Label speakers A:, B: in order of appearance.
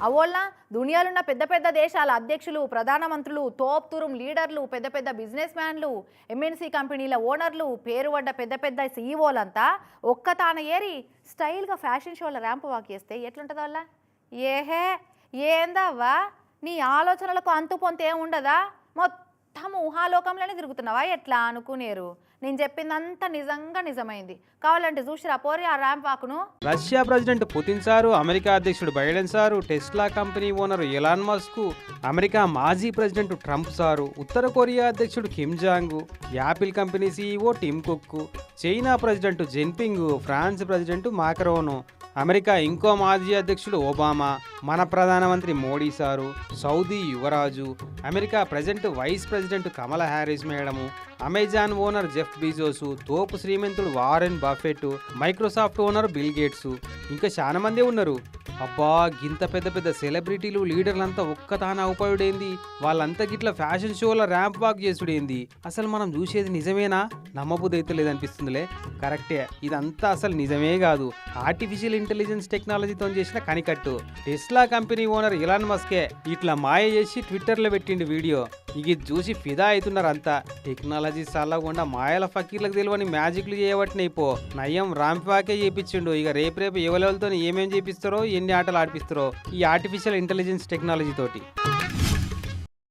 A: అవోళ్ళ దునియాలున్న పెద్ద పెద్ద దేశాల అధ్యక్షులు, ప్రధానమంత్రులు, తోప్తురుం లీడర్లు, పెద్ద పెద్ద బిజినెస్ మ్యాన్లు, ఎంఎన్సీ కంపెనీల ఓనర్లు, పేరు పడ్డ పెద్ద పెద్ద సీఈఓలంతా ఒక్కతాన ఏరి స్టైల్గా ఫ్యాషన్ షోల ర్యాంప్ వాక్ చేస్తే ఎట్లుంటుంది వాళ్ళ? ఏహే ఏందవ్వా నీ ఆలోచనలకు అంతు పొంత ఏముండదా? మొత్తం ఊహాలోకంలోనే తిరుగుతున్నావా ఎట్లా అనుకునేరు. నేను చెప్పిందంతా నిజంగా నిజమైంది. కావాలంటే చూసిరా పోరి ఆ ర్యాంప్ వాక్ను.
B: Russia president Putin sir, America అధ్యక్షుడు Biden sir, Tesla company owner Elon Musk, America మాజీ ప్రెసిడెంట్ ట్రంప్ సారు, ఉత్తర కొరియా అధ్యక్షుడు Kim Jong, Apple company CEO Tim Cook, China president Jinping, France president Macron, America ఇంకో మాజీ అధ్యక్షుడు Obama, మన ప్రధానమంత్రి Modi sir, Saudi యువరాజు, America president vice president Kamala Harris madam, Amazon owner Jeff Bezos, తోపు శ్రీమంతుడు Warren Buffett, Microsoft owner Bill gates, ఇంకా చాలా మందే ఉన్నారు. అబ్బా గింత పెద్ద పెద్ద సెలబ్రిటీలు లీడర్లంతా ఒక్కతాన ఉపయోగేంది? వాళ్ళంతా గిట్ల ఫ్యాషన్ షోల ర్యాంప్ వాక్ చేసుడేంది? అసలు మనం చూసేది నిజమేనా? నమ్మబుద్ధి అయితే లేదనిపిస్తుందిలే. కరెక్టే, ఇదంతా అసలు నిజమే కాదు, ఆర్టిఫిషియల్ ఇంటెలిజెన్స్ టెక్నాలజీతో చేసిన కనికట్టు. టెస్లా కంపెనీ ఓనర్ ఎలాన్ మస్కే ఇట్లా మాయ చేసి ట్విట్టర్లో పెట్టిండు వీడియో. ఇది చూసి ఫిదా అవుతున్నారు అంతా. టెక్నాలజీ చల్లకుండా మాయల ఫకీర్లకు తెలియని మ్యాజిక్లు చేయబట్టినైపో నయం ర్యాంప్ వాకే చేయించిండు. ఇక రేపు ఎవరెవరితో ఏమేం చేపిస్తారో, ఎన్ని ఆటలు ఆడిపిస్తారో ఈ ఆర్టిఫిషియల్ ఇంటెలిజెన్స్ టెక్నాలజీ తోటి.